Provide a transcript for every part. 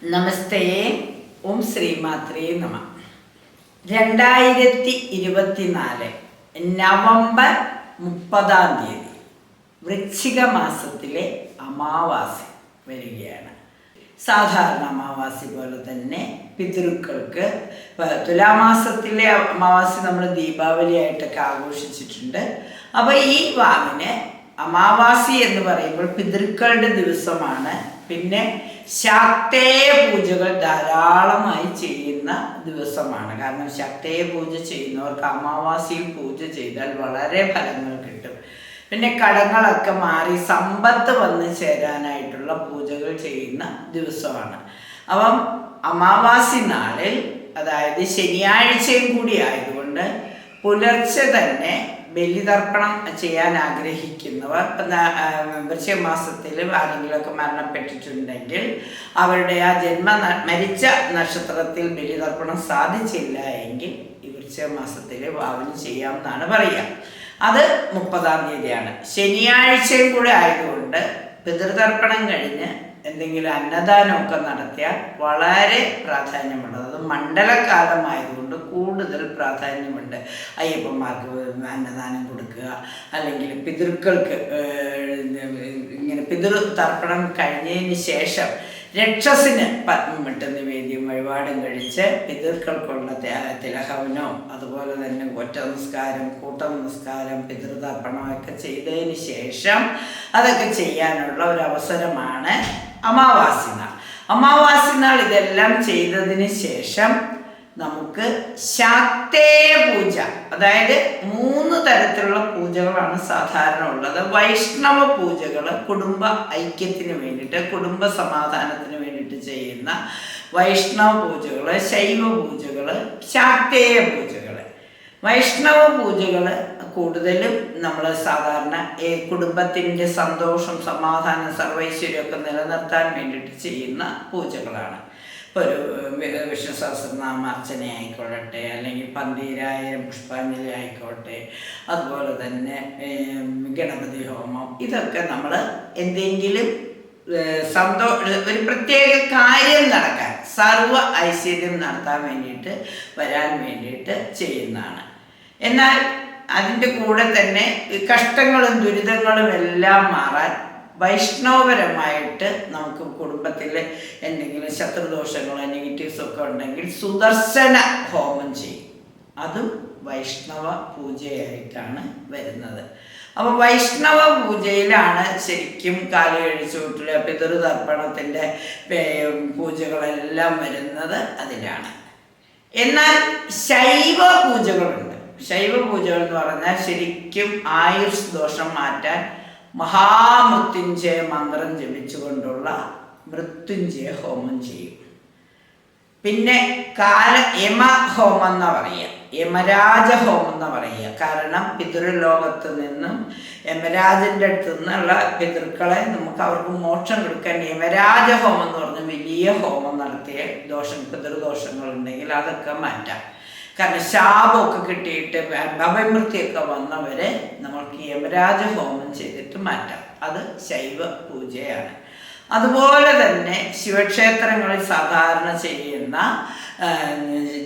നമസ്തേ. ഓം ശ്രീമാത്രേ നമ. 2024 നവംബർ 30 വൃശ്ചിക മാസത്തിലെ അമാവാസി വരികയാണ്. സാധാരണ അമാവാസി പോലെ തന്നെ പിതൃക്കൾക്ക് തുലാമാസത്തിലെ അമാവാസി നമ്മൾ ദീപാവലിയായിട്ടൊക്കെ ആഘോഷിച്ചിട്ടുണ്ട്. അപ്പോൾ ഈ വാവിന് അമാവാസി എന്ന് പറയുമ്പോൾ പിതൃക്കളുടെ ദിവസമാണ്. പിന്നെ ശാക്തേയ പൂജകൾ ധാരാളമായി ചെയ്യുന്ന ദിവസമാണ്. കാരണം ശാക്തേയ പൂജ ചെയ്യുന്നവർക്ക് അമാവാസിയിൽ പൂജ ചെയ്താൽ വളരെ ഫലങ്ങൾ കിട്ടും. പിന്നെ കടങ്ങളൊക്കെ മാറി സമ്പത്ത് വന്ന് ചേരാനായിട്ടുള്ള പൂജകൾ ചെയ്യുന്ന ദിവസമാണ്. അപ്പം അമാവാസി നാളിൽ, അതായത് ശനിയാഴ്ചയും കൂടി ആയതുകൊണ്ട് പുലർച്ചെ തന്നെ ബലിതർപ്പണം ചെയ്യാൻ ആഗ്രഹിക്കുന്നവർ, വൃശ്ചിക മാസത്തിൽ ആരെങ്കിലുമൊക്കെ മരണപ്പെട്ടിട്ടുണ്ടെങ്കിൽ അവരുടെ ആ മരിച്ച നക്ഷത്രത്തിൽ ബലിതർപ്പണം സാധിച്ചില്ല എങ്കിൽ ഈ വൃശ്ചിക മാസത്തിൽ വാവിന് ചെയ്യാമെന്നാണ് പറയുക. അത് 30 ശനിയാഴ്ചയും കൂടെ ആയതുകൊണ്ട് പിതൃതർപ്പണം കഴിഞ്ഞ് എന്തെങ്കിലും അന്നദാനമൊക്കെ നടത്തിയാൽ വളരെ പ്രാധാന്യമുള്ളത്. അത് മണ്ഡലകാലമായതുകൊണ്ട് കൂടുതൽ പ്രാധാന്യമുണ്ട്. അയ്യപ്പന്മാർക്ക് അന്നദാനം കൊടുക്കുക, അല്ലെങ്കിൽ പിതൃക്കൾക്ക് ഇങ്ങനെ പിതൃതർപ്പണം കഴിഞ്ഞതിന് ശേഷം രക്ഷസിന് പത്മമിട്ട നിവേദ്യം വഴിപാടും കഴിച്ച് പിതൃക്കൾക്കുള്ള തിലഹവനോ, അതുപോലെ തന്നെ ഒറ്റ നമസ്കാരം, കൂട്ട നമസ്കാരം, പിതൃതർപ്പണമൊക്കെ ചെയ്തതിന് ശേഷം അതൊക്കെ ചെയ്യാനുള്ള ഒരു അവസരമാണ് അമാവാസി നാൾ. അമാവാസി നാൾ ഇതെല്ലാം ചെയ്തതിന് ശേഷം നമുക്ക് ശാക്തേയ പൂജ, അതായത് 3 തരത്തിലുള്ള പൂജകളാണ് സാധാരണ ഉള്ളത്. വൈഷ്ണവ പൂജകൾ കുടുംബ ഐക്യത്തിന് വേണ്ടിയിട്ട്, കുടുംബ സമാധാനത്തിന് വേണ്ടിയിട്ട് ചെയ്യുന്ന വൈഷ്ണവ പൂജകൾ, ശൈവ പൂജകൾ, ശാക്തേയ പൂജകൾ. വൈഷ്ണവ പൂജകൾ കൂടുതലും നമ്മൾ സാധാരണ കുടുംബത്തിൻ്റെ സന്തോഷം, സമാധാനം, സർവൈശ്വര്യമൊക്കെ നിലനിർത്താൻ വേണ്ടിയിട്ട് ചെയ്യുന്ന പൂജകളാണ്. ഇപ്പോൾ ഒരു വിഷ്ണു സഹസ്രനാമ അർച്ചന ആയിക്കൊള്ളട്ടെ, അല്ലെങ്കിൽ 12,000 പുഷ്പാഞ്ജലി ആയിക്കോട്ടെ, അതുപോലെ തന്നെ ഗണപതി ഹോമം, ഇതൊക്കെ നമ്മൾ എന്തെങ്കിലും ഒരു പ്രത്യേക കാര്യം നടക്കാൻ, സർവ ഐശ്വര്യം നടത്താൻ വേണ്ടിയിട്ട്, വരാൻ വേണ്ടിയിട്ട് ചെയ്യുന്നതാണ്. എന്നാൽ അതിൻ്റെ കൂടെ തന്നെ കഷ്ടങ്ങളും ദുരിതങ്ങളും എല്ലാം മാറാൻ വൈഷ്ണവപരമായിട്ട് നമുക്ക് കുടുംബത്തിൽ എന്തെങ്കിലും ശത്രുദോഷങ്ങളോ നെഗറ്റീവ്സ് ഒക്കെ ഉണ്ടെങ്കിൽ സുദർശന ഹോമം ചെയ്യും. അതും വൈഷ്ണവ പൂജയായിട്ടാണ് വരുന്നത്. അപ്പോൾ വൈഷ്ണവ പൂജയിലാണ് ശരിക്കും കാല് കഴിച്ചുവിട്ടുള്ള പിതൃതർപ്പണത്തിൻ്റെ പൂജകളെല്ലാം വരുന്നത് അതിലാണ്. എന്നാൽ ശൈവ പൂജകളുണ്ട്. ശൈവ പൂജകൾ എന്ന് പറഞ്ഞാൽ ശരിക്കും ആയുഷ് ദോഷം മാറ്റാൻ മഹാമൃത്യുഞ്ജയ മന്ത്രം ജപിച്ചുകൊണ്ടുള്ള മൃത്യുഞ്ജയ ഹോമം ചെയ്യും. പിന്നെ യമ ഹോമം എന്നാ പറയുക, യമരാജ ഹോമം എന്നാ പറയുക. കാരണം പിതൃലോകത്ത് നിന്നും യമരാജൻ്റെ അടുത്ത് നിന്നുള്ള പിതൃക്കളെ നമുക്ക് അവർക്ക് മോക്ഷം കൊടുക്കാൻ യമരാജ ഹോമം എന്ന് പറഞ്ഞ വലിയ ഹോമം നടത്തിയ പിതൃദോഷങ്ങളുണ്ടെങ്കിൽ അതൊക്കെ മാറ്റാം. കാരണം ശാപമൊക്കെ കിട്ടിയിട്ട് അപമൃത്യൊക്കെ വന്നവരെ നമ്മൾക്ക് യമരാജ ഹോമം ചെയ്തിട്ട് മാറ്റാം. അത് ശൈവ പൂജയാണ്. അതുപോലെ തന്നെ ശിവക്ഷേത്രങ്ങളിൽ സാധാരണ ചെയ്യുന്ന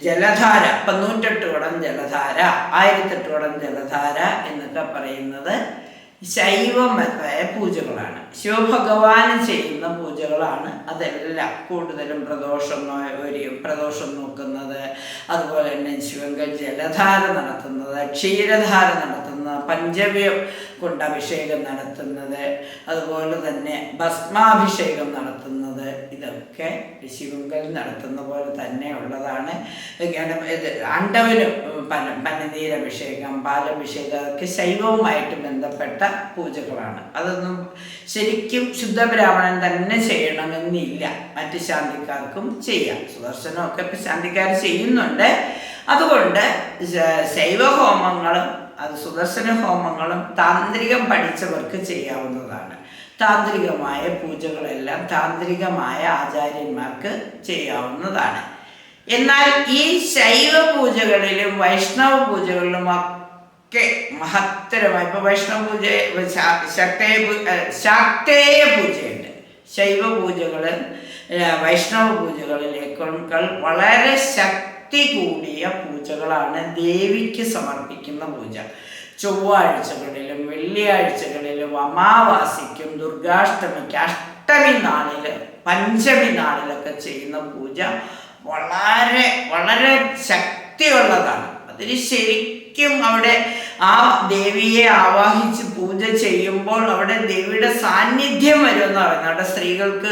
ജലധാര, 98 കുടം ജലധാര, 1008 കുടം ജലധാര എന്നൊക്കെ പറയുന്നത് ശൈവമായ പൂജകളാണ്. ശിവഭഗവാന് ചെയ്യുന്ന പൂജകളാണ് അതെല്ലാം. കൂടുതലും പ്രദോഷം നോക്കുന്നത്, അതുപോലെ തന്നെ ശിവങ്കൽ ജലധാര നടത്തുന്നത്, ക്ഷീരധാര നടത്തുന്നത്, പഞ്ചവ്യം കൊണ്ട് അഭിഷേകം നടത്തുന്നത്, അതുപോലെ തന്നെ ഭസ്മാഭിഷേകം നടത്തുന്നത്, ഇതൊക്കെ ശിവങ്കൽ നടത്തുന്ന പോലെ തന്നെ ഉള്ളതാണ്. അണ്ടവന് പനിനീരഭിഷേകം, പാലഭിഷേകം, അതൊക്കെ ശൈവവുമായിട്ട് ബന്ധപ്പെട്ട പൂജകളാണ്. അതൊന്നും ശരിക്കും ശുദ്ധബ്രാഹ്മണൻ തന്നെ ചെയ്യണമെന്നില്ല, മറ്റ് ശാന്തിക്കാർക്കും ചെയ്യാം. സുദർശനമൊക്കെ ഇപ്പം ശാന്തിക്കാർ ചെയ്യുന്നുണ്ട്. അതുകൊണ്ട് ശൈവഹോമങ്ങളും അത് സുദർശന ഹോമങ്ങളും താന്ത്രികം പഠിച്ചവർക്ക് ചെയ്യാവുന്നതാണ്. താന്ത്രികമായ പൂജകളെല്ലാം താന്ത്രികമായ ആചാര്യന്മാർക്ക് ചെയ്യാവുന്നതാണ്. എന്നാൽ ഈ ശൈവ പൂജകളിലും വൈഷ്ണവ പൂജകളിലും ഒക്കെ മഹത്തരമായി ഇപ്പോൾ വൈഷ്ണവ പൂജ ശാക്തേയ പൂജയുണ്ട്. ശൈവ പൂജകളിൽ വൈഷ്ണവ പൂജകളിലേക്കാൾ വളരെ ശക്തി കൂടിയ പൂജകളാണ് ദേവിക്ക് സമർപ്പിക്കുന്ന പൂജ. ചൊവ്വാഴ്ചകളിലും വെള്ളിയാഴ്ചകളിലും അമാവാസിക്കും ദുർഗാഷ്ടമിക്ക് അഷ്ടമി നാളില് പഞ്ചമി നാളിലൊക്കെ ചെയ്യുന്ന പൂജ വളരെ വളരെ ശക്തിയുള്ളതാണ്. അതിന് ശരിക്കും അവിടെ ആ ദേവിയെ ആവാഹിച്ച് പൂജ ചെയ്യുമ്പോൾ അവിടെ ദേവിയുടെ സാന്നിധ്യം വരുമെന്ന് പറയുന്നത്. അവിടെ സ്ത്രീകൾക്ക്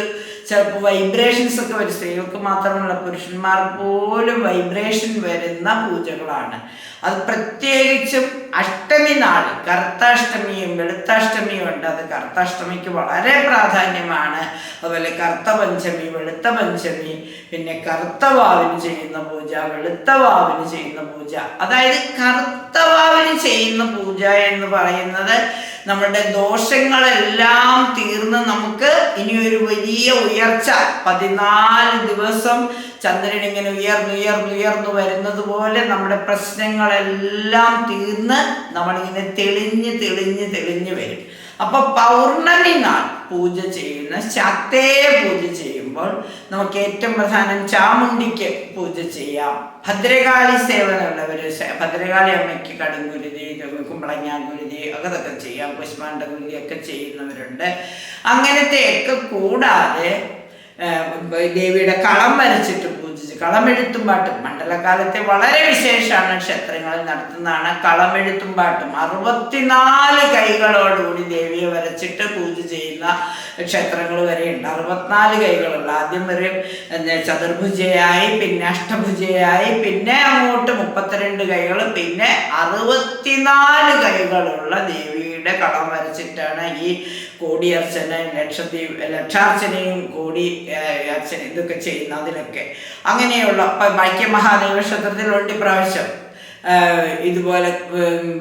ചിലപ്പോൾ വൈബ്രേഷൻസ് ഒക്കെ വരും. സ്ത്രീകൾക്ക് മാത്രമല്ല പുരുഷന്മാർക്ക് പോലും വൈബ്രേഷൻ വരുന്ന പൂജകളാണ് അത്. പ്രത്യേകിച്ചും അഷ്ടമി നാളിൽ കറുത്താഷ്ടമിയും വെളുത്താഷ്ടമിയും ഉണ്ട്. അത് കറുത്താഷ്ടമിക്ക് വളരെ പ്രാധാന്യമാണ്. അതുപോലെ കറുത്ത പഞ്ചമി, വെളുത്ത പഞ്ചമി, പിന്നെ കറുത്ത വാവിന് ചെയ്യുന്ന പൂജ, വെളുത്ത വാവിന് ചെയ്യുന്ന പൂജ. അതായത് കറുത്ത വാവിന് ചെയ്യുന്ന പൂജ എന്ന് പറയുന്നത് നമ്മുടെ ദോഷങ്ങളെല്ലാം തീർന്ന് നമുക്ക് ഇനി ഒരു വലിയ ഉയർച്ച, 14 ദിവസം ചന്ദ്രൻ ഇങ്ങനെ ഉയർന്നു വരുന്നത് പോലെ നമ്മുടെ പ്രശ്നങ്ങളെല്ലാം തീർന്ന് നമ്മളിങ്ങനെ തെളിഞ്ഞ് വരും. അപ്പൊ പൗർണമി നാൾ പൂജ ചെയ്യുന്ന ശക്തയെ പൂജ ചെയ്യുമ്പോൾ നമുക്ക് ഏറ്റവും പ്രധാനം ചാമുണ്ടിക്ക് പൂജ ചെയ്യാം. ഭദ്രകാളി സേവനമുള്ളവര് ഭദ്രകാളി അമ്മയ്ക്ക് കടുംകുരുതി, കുമ്പളങ്ങാകുരുതി അതൊക്കെ ചെയ്യാം. പുഷ്പാണ്ഡ കുരുതി ഒക്കെ ചെയ്യുന്നവരുണ്ട്. അങ്ങനത്തെയൊക്കെ കൂടാതെ ദേവിയുടെ കളം വരച്ചിട്ട് പൂജിച്ച് കളമെഴുത്തും പാട്ടും മണ്ഡലകാലത്തെ വളരെ വിശേഷമാണ്. ക്ഷേത്രങ്ങളിൽ നടത്തുന്നതാണ് കളമെഴുത്തും പാട്ടും. 64 കൈകളോടുകൂടി ദേവിയെ വരച്ചിട്ട് പൂജ ചെയ്യുന്ന ക്ഷേത്രങ്ങൾ വരെയുണ്ട്. 64 കൈകളുള്ള. ആദ്യം വരെ ചതുർഭുജയായി, പിന്നെ അഷ്ടഭുജയായി, പിന്നെ അങ്ങോട്ട് 32 കൈകൾ, പിന്നെ 64 കൈകളുള്ള ദേവിയുടെ കളം വരച്ചിട്ടാണ് ഈ കോടിയർച്ചന, ലക്ഷാർച്ചനയും കോടി അർച്ചന ഇതൊക്കെ ചെയ്യുന്ന. അതിലൊക്കെ അങ്ങനെയുള്ള വൈക്കം മഹാദേവ ക്ഷേത്രത്തിലുണ്ട് ഇപ്രാവശ്യം ഇതുപോലെ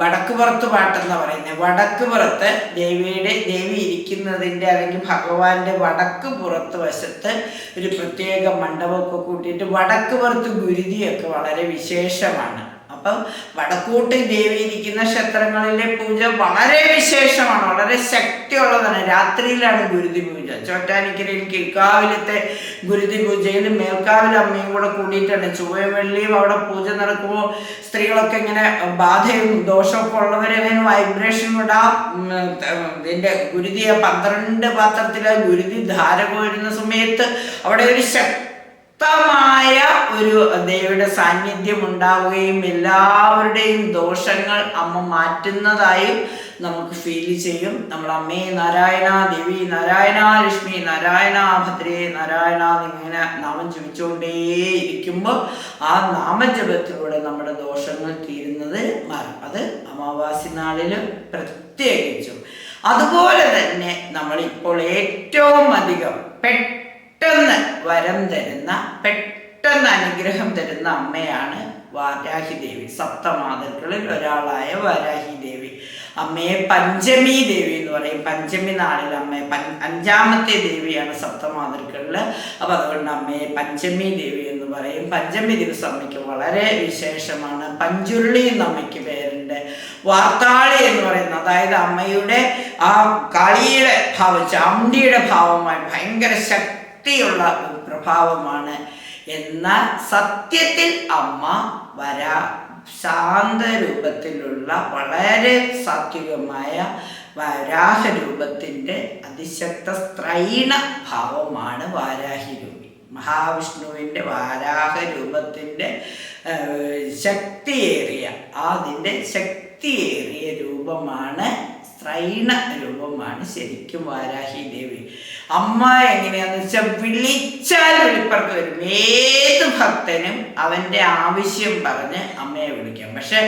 വടക്കുപുറത്ത് പാട്ടെന്ന് പറയുന്നത്. വടക്കുപുറത്ത് ദേവി ഇരിക്കുന്നതിൻ്റെ അല്ലെങ്കിൽ ഭഗവാന്റെ വടക്ക് പുറത്ത് വശത്ത് ഒരു പ്രത്യേക മണ്ഡപമൊക്കെ കൂട്ടിയിട്ട് വടക്കുപുറത്ത് ഗുരുതിയൊക്കെ വളരെ വിശേഷമാണ്. അപ്പം വടക്കൂട്ട് ദേവി ഇരിക്കുന്ന ക്ഷേത്രങ്ങളിലെ പൂജ വളരെ വിശേഷമാണ്, വളരെ ശക്തിയുള്ളതാണ്. രാത്രിയിലാണ് ഗുരുതി പൂജ. ചോറ്റാനിക്കരയിൽ കീഴ്ക്കാവിലത്തെ ഗുരുതി പൂജയിൽ മേൽക്കാവിലെ അമ്മയും കൂടെ കൂടിയിട്ടാണ്. ചൊവ്വയും വെള്ളിയും അവിടെ പൂജ നടക്കുമ്പോൾ സ്ത്രീകളൊക്കെ ഇങ്ങനെ ബാധയും ദോഷമൊക്കെ ഉള്ളവരെങ്ങനെ വൈബ്രേഷൻ വിടാം. ഇതിൻ്റെ ഗുരുതിയെ 12 പാത്രത്തിലെ ഗുരുതി ധാര കോരുന്ന സമയത്ത് അവിടെ ഒരു ശക്തമായ ഒരു ദേവിയുടെ സാന്നിധ്യം ഉണ്ടാവുകയും എല്ലാവരുടെയും ദോഷങ്ങൾ അമ്മ മാറ്റുന്നതായും നമുക്ക് ഫീൽ ചെയ്യും. നമ്മൾ അമ്മേ നാരായണ, ദേവി നാരായണ, ലക്ഷ്മി നാരായണ, ഭദ്രേ നാരായണ എന്നിങ്ങനെ നാമം ജപിച്ചുകൊണ്ടേയിരിക്കുമ്പോൾ ആ നാമജപത്തിലൂടെ നമ്മുടെ ദോഷങ്ങൾ തീരുന്നത് മാറും. അത് അമാവാസി നാളിലും പ്രത്യേകിച്ചും. അതുപോലെ തന്നെ നമ്മളിപ്പോൾ ഏറ്റവും അധികം പെട്ടെന്ന് വരം തരുന്ന, പെട്ടെന്ന് അനുഗ്രഹം തരുന്ന അമ്മയാണ് വാരാഹി ദേവി. സപ്തമാതൃകളിൽ ഒരാളായ വാരാഹി ദേവി. അമ്മയെ പഞ്ചമി ദേവി എന്ന് പറയും. പഞ്ചമി നാളിൽ അമ്മയെ 5ാമത്തെ ദേവിയാണ് സപ്തമാതൃകളിൽ. അപ്പം അതുകൊണ്ട് അമ്മയെ പഞ്ചമി ദേവി എന്ന് പറയും. പഞ്ചമി ദിവസം അമ്മയ്ക്ക് വളരെ വിശേഷമാണ്. പഞ്ചുരുളി എന്ന് അമ്മയ്ക്ക് പേരുണ്ട്. വാർത്താളി എന്ന് പറയുന്നത്, അതായത് അമ്മയുടെ ആ കാളിയുടെ ഭാവം, ചാമുണ്ടിയുടെ ഭാവമായി ഭയങ്കര ശക്തിയുള്ള പ്രഭാവമാണ്. എന്നാൽ സത്യത്തിൽ അമ്മ ശാന്തരൂപത്തിലുള്ള വളരെ സാത്വികമായ വരാഹരൂപത്തിൻ്റെ അതിശക്ത സ്ത്രൈണ ഭാവമാണ് വാരാഹി രൂപി. മഹാവിഷ്ണുവിൻ്റെ വാരാഹരൂപത്തിൻ്റെ അതിൻ്റെ ശക്തിയേറിയ രൂപമാണ്, സ്ത്രൈണ രൂപമാണ് ശരിക്കും വാരാഹി ദേവി. അമ്മ എങ്ങനെയാന്ന് വെച്ചാൽ വിളിച്ചാൽ വെളിപ്പുറത്ത് വരും. ഏത് ഭക്തനും അവൻ്റെ ആവശ്യം പറഞ്ഞ് അമ്മയെ വിളിക്കാം. പക്ഷെ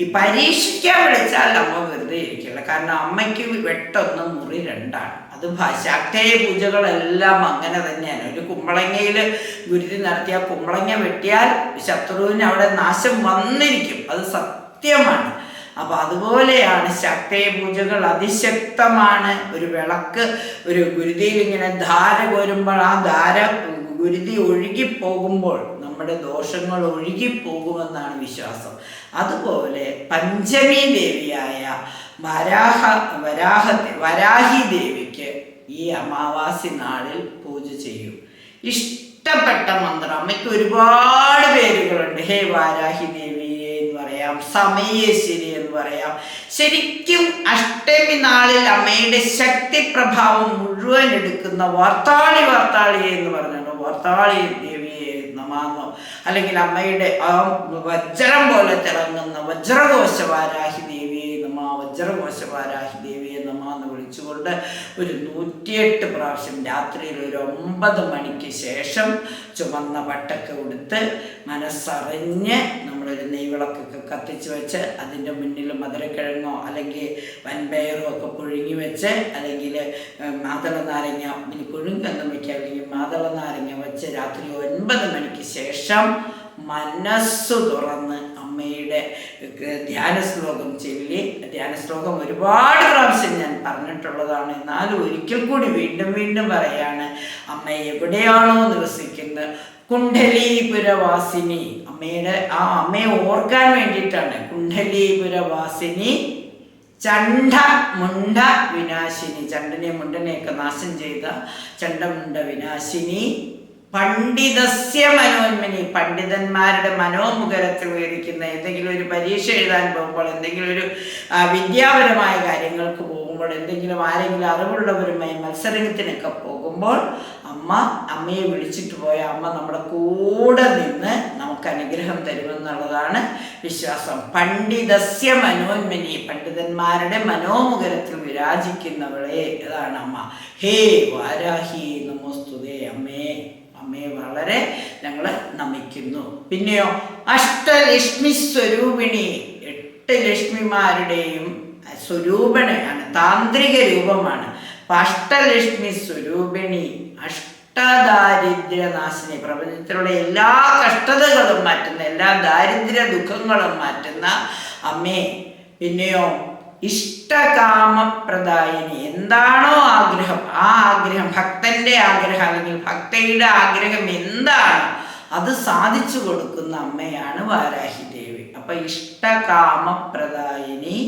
ഈ പരീക്ഷിക്കാൻ വിളിച്ചാൽ അമ്മ വെറുതെ ഇരിക്കില്ല. കാരണം അമ്മയ്ക്ക് വെട്ടൊന്ന് മുറി 2ആണ്. അത് ശാക്തേയ പൂജകളെല്ലാം അങ്ങനെ തന്നെയാണ്. ഒരു കുമ്പളങ്ങയിൽ ഗുരുതി നടത്തിയ കുമ്പളങ്ങ വെട്ടിയാൽ ശത്രുവിന് അവിടെ നാശം വന്നിരിക്കും. അത് സത്യമാണ്. അപ്പം അതുപോലെയാണ് ശാക്തേയ പൂജകൾ, അതിശക്തമാണ്. ഒരു വിളക്ക് ഒരു ഗുരുതിയിൽ ഇങ്ങനെ ധാര കോരുമ്പോൾ ആ ധാര ഗുരുതി ഒഴുകിപ്പോകുമ്പോൾ നമ്മുടെ ദോഷങ്ങൾ ഒഴുകിപ്പോകുമെന്നാണ് വിശ്വാസം. അതുപോലെ പഞ്ചമി ദേവിയായ വരാഹി ദേവിക്ക് ഈ അമാവാസി നാളിൽ പൂജ ചെയ്യൂ. ഇഷ്ടപ്പെട്ട മന്ത്രം, അമ്മയ്ക്ക് ഒരുപാട് പേരുകളുണ്ട്. ഹേ വാരാഹി ദേവിയെ എന്ന് പറയാം, സമയേശ്വരി എന്ന് പറയാം. ശരിക്കും അഷ്ടമി നാളിൽ അമ്മയുടെ ശക്തി പ്രഭാവം മുഴുവൻ എടുക്കുന്ന വാർത്താളി എന്ന് പറഞ്ഞോ, വാർത്താളി ദേവിയെ നമാന്നോ, അല്ലെങ്കിൽ അമ്മയുടെ ആ വജ്രം പോലെ തിളങ്ങുന്ന വജ്രകോശ വാരാഹി ദേവിയെ നമ, വജ്രകോശ വാരാഹി ദേവിയെ നമ എന്ന് വിളിച്ചുകൊണ്ട് ഒരു 108 പ്രാവശ്യം രാത്രിയിൽ ഒരു 9 മണിക്ക് ശേഷം ചുമന്ന പട്ടൊക്കെ ഉടുത്ത് മനസ്സറിഞ്ഞ് നമ്മളൊരു നെയ്വിളക്കൊക്കെ കത്തിച്ച് വെച്ച് അതിൻ്റെ മുന്നിൽ മധുരക്കിഴങ്ങോ അല്ലെങ്കിൽ വൻപയറോ ഒക്കെ പുഴുങ്ങി വെച്ച്, അല്ലെങ്കിൽ മാതള നാരങ്ങ, ഇനി പുഴുങ്ങൊന്നും വയ്ക്കുക, അല്ലെങ്കിൽ മാതള നാരങ്ങ വെച്ച് രാത്രി 9 മണിക്ക് ശേഷം മനസ്സു തുറന്ന് അമ്മയുടെ ധ്യാന ശ്ലോകം ചൊല്ലി, ധ്യാന ശ്ലോകം ഒരുപാട് പ്രാവശ്യം ഞാൻ പറഞ്ഞിട്ടുള്ളതാണ്, എന്നാലും ഒരിക്കൽ കൂടി വീണ്ടും പറയാണ്. അമ്മ എവിടെയാണോ നിവസിക്കുന്നത്, കുണ്ഡലീപുരവാസിനി, അമ്മയുടെ ആ അമ്മയെ ഓർക്കാൻ വേണ്ടിയിട്ടാണ്. കുണ്ഡലീപുരവാസിനി ചണ്ഡ മുണ്ട വിനാശിനി, ചണ്ടനെ മുണ്ടനെയൊക്കെ നാശം ചെയ്ത ചണ്ഡമുണ്ട വിനാശിനി, പണ്ഡിതസ്യ മനോന്മനി, പണ്ഡിതന്മാരുടെ മനോമുഖരത്തിൽ ഉയരിക്കുന്ന, എന്തെങ്കിലും ഒരു പരീക്ഷ എഴുതാൻ പോകുമ്പോൾ, എന്തെങ്കിലും ഒരു വിദ്യാപരമായ കാര്യങ്ങൾക്ക് പോകുമ്പോൾ, എന്തെങ്കിലും ആരെങ്കിലും അറിവുള്ളവരുമായി മത്സരത്തിനൊക്കെ പോകുമ്പോൾ അമ്മയെ വിളിച്ചിട്ട് പോയ അമ്മ നമ്മുടെ കൂടെ നിന്ന് നമുക്ക് അനുഗ്രഹം തരുമെന്നുള്ളതാണ് വിശ്വാസം. പണ്ഡിതസ്യ മനോന്മനി, പണ്ഡിതന്മാരുടെ മനോമുഖരത്തിൽ വിരാജിക്കുന്നവളെ, അതാണ് അമ്മ. ഹേ വാരാഹി നമോസ്തുതേ, അമ്മയെ വളരെ ഞങ്ങൾ നമിക്കുന്നു. പിന്നെയോ അഷ്ടലക്ഷ്മി സ്വരൂപിണി, 8 ലക്ഷ്മിമാരുടെയും സ്വരൂപണയാണ്, താന്ത്രിക രൂപമാണ്. അഷ്ടലക്ഷ്മി സ്വരൂപിണി, അഷ്ടദാരിദ്ര്യനാശിനി, പ്രപഞ്ചത്തിലുള്ള എല്ലാ കഷ്ടതകളും മാറ്റുന്ന, എല്ലാ ദാരിദ്ര്യ ദുഃഖങ്ങളും മാറ്റുന്ന അമ്മേ. പിന്നെയോ ഇഷ്ടകാമപ്രദായിനി, എന്താണോ ആഗ്രഹം, ആ ആഗ്രഹം, ഭക്തന്റെ ആഗ്രഹം അല്ലെങ്കിൽ ഭക്തയുടെ ആഗ്രഹം എന്താണോ അത് സാധിച്ചു കൊടുക്കുന്ന അമ്മയാണ് വാരാഹി ദേവി. അപ്പൊ ഇഷ്ടകാമപ്രദായിനി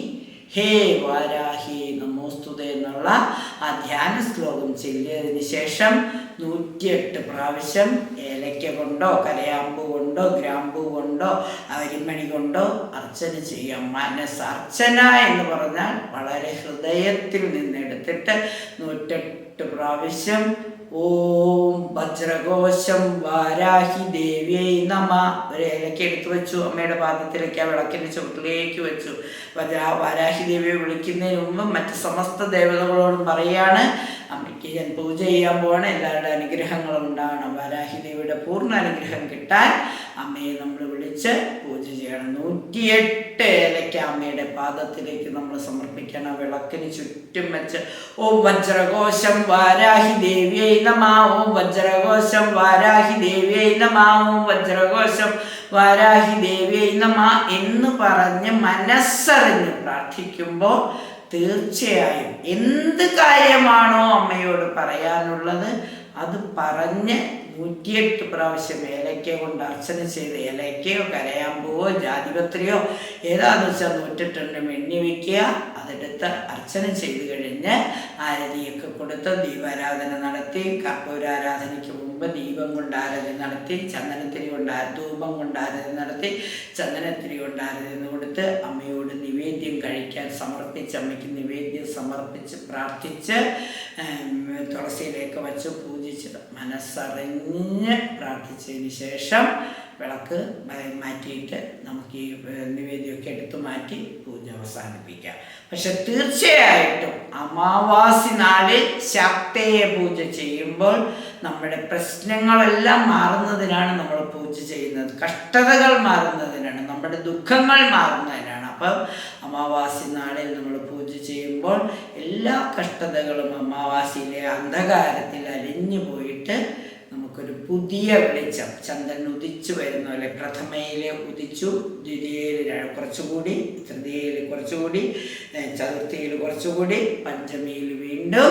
ഹേ വാരാഹി നമോസ്തുതേ എന്നുള്ള ആ ധ്യാന ശ്ലോകം ചൊല്ലിയതിന് ശേഷം 108 പ്രാവശ്യം ഏലയ്ക്ക കൊണ്ടോ കലയാമ്പൂ കൊണ്ടോ ഗ്രാമ്പൂ കൊണ്ടോ അരിമണി കൊണ്ടോ അർച്ചന ചെയ്യാം. മനസ്സർച്ചന എന്ന് പറഞ്ഞാൽ വളരെ ഹൃദയത്തിൽ നിന്നെടുത്തിട്ട് 108 പ്രാവശ്യം ഓം വജ്രകോശം വാരാഹി ദേവിയെ നമ, ഒരു ഏലയ്ക്ക എടുത്തു വെച്ചു, അമ്മയുടെ പാദത്തിലേക്ക് ആ വിളക്കിൻ്റെ ചുവട്ടിലേക്ക് വെച്ചു. വാരാഹി ദേവിയെ വിളിക്കുന്നതിന് മുമ്പ് മറ്റ് സമസ്ത ദേവതകളോടും പറയാണ്, അമ്മയ്ക്ക് ഞാൻ പൂജ ചെയ്യാൻ പോവാണ്, എല്ലാവരുടെ അനുഗ്രഹങ്ങളും ഉണ്ടാകണം. വാരാഹി ദേവിയുടെ പൂർണ്ണ അനുഗ്രഹം കിട്ടാൻ അമ്മയെ നമ്മൾ വിളിച്ച് പൂജ ചെയ്യണം. 108 ഏലയ്ക്ക അമ്മയുടെ പാദത്തിലേക്ക് നമ്മൾ സമർപ്പിക്കണം. വിളക്കിന് ചുറ്റും വെച്ച് ഓം വജ്രകോശം വാരാഹി ദേവിയെ നമ, ഓം വജ്രകോശം വാരാഹി ദേവിയെ നമ, ഓം വജ്രകോശം വാരാഹി ദേവിയെ നമ എന്ന് പറഞ്ഞ് മനസ്സറിഞ്ഞ് പ്രാർത്ഥിക്കുമ്പോൾ തീർച്ചയായും എന്ത് കാര്യമാണോ അമ്മയോട് പറയാനുള്ളത് അത് പറഞ്ഞ് 108 പ്രാവശ്യം ഏലയ്ക്ക കൊണ്ട് അർച്ചന ചെയ്ത്, ഏലയ്ക്കയോ കരയാമ്പൂവോ ജാതിപത്രിയോ ഏതാണെന്ന് വെച്ചാൽ 108 എണ്ണി വയ്ക്കുക. അതെടുത്ത് അർച്ചന ചെയ്ത് കഴിഞ്ഞ് ആരതിയൊക്കെ കൊടുത്ത് ദീപാരാധന നടത്തി, കർപ്പൂരാരാധനയ്ക്ക് മുമ്പ് ദീപം കൊണ്ട് ആരതി നടത്തി, ചന്ദനത്തിരി കൊണ്ട് ധൂപം കൊണ്ട് ആരതി നടത്തി, ചന്ദനത്തിരി കൊണ്ട് ആരതി കൊടുത്ത് അമ്മയോട് നിവേദ്യം കഴിക്കാൻ സമർപ്പിച്ച്, അമ്മയ്ക്ക് നിവേദ്യം സമർപ്പിച്ച് പ്രാർത്ഥിച്ച് തുളസിയിലേക്ക് വച്ച് പൂജിച്ച് മനസ്സറിഞ്ഞ് പ്രാർത്ഥിച്ചതിന് ശേഷം വിളക്ക് മാറ്റിയിട്ട് നമുക്ക് ഈ നിവേദ്യമൊക്കെ എടുത്തു മാറ്റി പൂജ അവസാനിപ്പിക്കാം. പക്ഷെ തീർച്ചയായിട്ടും അമാവാസി നാളിൽ ശക്തയെ പൂജ ചെയ്യുമ്പോൾ നമ്മുടെ പ്രശ്നങ്ങളെല്ലാം മാറുന്നതിനാണ് നമ്മൾ പൂജ ചെയ്യുന്നത്, കഷ്ടതകൾ മാറുന്നതിനാണ്, നമ്മുടെ ദുഃഖങ്ങൾ മാറുന്നതിനാണ്. അപ്പം അമാവാസി നാളിൽ നമ്മൾ പൂജ ചെയ്യുമ്പോൾ എല്ലാ കഷ്ടതകളും അമാവാസിയിലെ അന്ധകാരത്തിൽ അലിഞ്ഞു പോയിട്ട് നമുക്കൊരു പുതിയ വെളിച്ചം, ചന്ദ്രൻ ഉദിച്ചു വരുന്ന പോലെ പ്രഥമയിൽ ഉദിച്ചു, ദ്വിതീയയിൽ കുറച്ചുകൂടി, തൃതീയയിൽ കുറച്ചുകൂടി, ചതുർത്ഥിയിൽ കുറച്ചുകൂടി, പഞ്ചമിയിൽ വീണ്ടും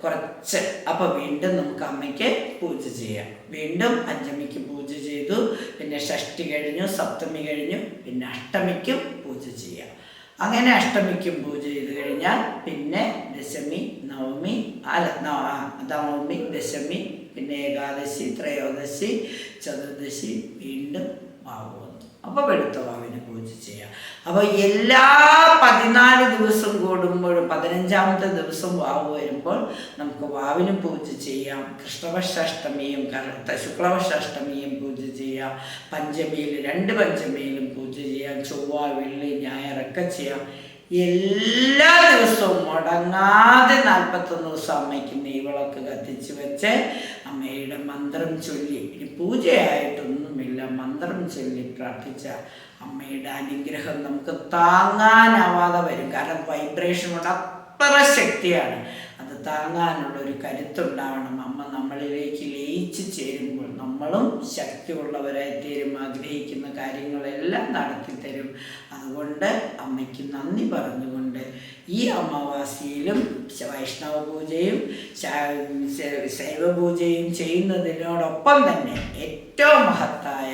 കുറച്ച്. അപ്പോൾ വീണ്ടും നമുക്ക് അമ്മയ്ക്ക് പൂജ ചെയ്യാം. വീണ്ടും പഞ്ചമിക്ക് പൂജ ചെയ്തു, പിന്നെ ഷഷ്ടി കഴിഞ്ഞു, സപ്തമി കഴിഞ്ഞു, പിന്നെ അഷ്ടമിക്കും പൂജ ചെയ്യാം. അങ്ങനെ അഷ്ടമിക്കും പൂജ ചെയ്ത് കഴിഞ്ഞാൽ പിന്നെ ദശമി, നവമി, നവമി, ദശമി, പിന്നെ ഏകാദശി, ത്രയോദശി, ചതുർദശി, വീണ്ടും വാവ് വന്നു. അപ്പോൾ വെളുത്ത വാവിനെ പൂജ ചെയ്യാം. അപ്പോൾ എല്ലാ 14 ദിവസം കൂടുമ്പോഴും 15ാമത്തെ ദിവസം വാവ് വരുമ്പോൾ നമുക്ക് വാവിന് പൂജ ചെയ്യാം. കൃഷ്ണപക്ഷാഷ്ടമിയും ശുക്ലപക്ഷാഷ്ടമിയും പൂജ ചെയ്യാം. പഞ്ചമിയിൽ 2 പഞ്ചമിയിലും പൂജ ചെയ്യാം. ചൊവ്വ, വെള്ളി, ഞായറൊക്കെ ചെയ്യാം. എല്ലാ ദിവസവും മുടങ്ങാതെ 41 ദിവസം അമ്മയ്ക്ക് നെയ്വിളക്ക് കത്തിച്ച് വെച്ച് അമ്മയുടെ മന്ത്രം ചൊല്ലി, ഇനി പൂജയായിട്ടൊന്നുമില്ല, മന്ത്രം ചൊല്ലി പ്രാർത്ഥിച്ച അമ്മയുടെ അനുഗ്രഹം നമുക്ക് താങ്ങാനാവാതെ വരും. കാരണം വൈബ്രേഷൻ കൊണ്ട് അത്ര ശക്തിയാണ്. അത് താങ്ങാനുള്ളൊരു കരുത്തുണ്ടാവണം. അമ്മ നമ്മളിലേക്ക് ലയിച്ച് ചേരുമ്പോൾ നമ്മളും ശക്തിയുള്ളവരായി തീരും. ആഗ്രഹിക്കുന്ന കാര്യങ്ങളെല്ലാം നടത്തിത്തരും. അതുകൊണ്ട് അമ്മയ്ക്ക് നന്ദി പറഞ്ഞുകൊണ്ട് ഈ അമാവാസിയിലും വൈഷ്ണവ പൂജയും ശൈവപൂജയും ചെയ്യുന്നതിനോടൊപ്പം തന്നെ ഏറ്റവും മഹത്തായ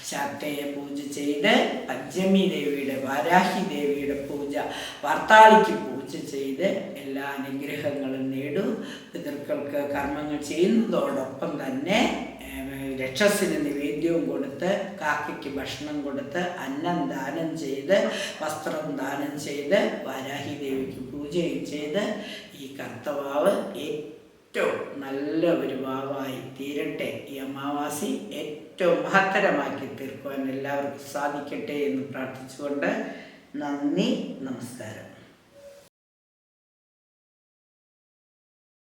ശാക്തേയ പൂജ ചെയ്ത് പഞ്ചമി ദേവിയുടെ, വാരാഹി ദേവിയുടെ പൂജ, വാർത്താളിക്ക് പൂജ ചെയ്ത് എല്ലാ അനുഗ്രഹങ്ങളും നേടൂ. പിതൃക്കൾക്ക് കർമ്മങ്ങൾ ചെയ്യുന്നതോടൊപ്പം തന്നെ രക്ഷസിന് നിവേദ്യവും കൊടുത്ത്, കാക്കയ്ക്ക് ഭക്ഷണം കൊടുത്ത്, അന്നം ദാനം ചെയ്ത്, വസ്ത്രം ദാനം ചെയ്ത്, വാരാഹി ദേവിക്ക് പൂജയും ചെയ്ത് ഈ കർത്തവാവ് ഏറ്റവും നല്ല ഒരു വാവായി തീരട്ടെ. ഈ അമാവാസി ഏറ്റവും മഹത്തരമാക്കി തീർക്കുവാൻ എല്ലാവർക്കും സാധിക്കട്ടെ എന്ന് പ്രാർത്ഥിച്ചുകൊണ്ട് നന്ദി, നമസ്കാരം.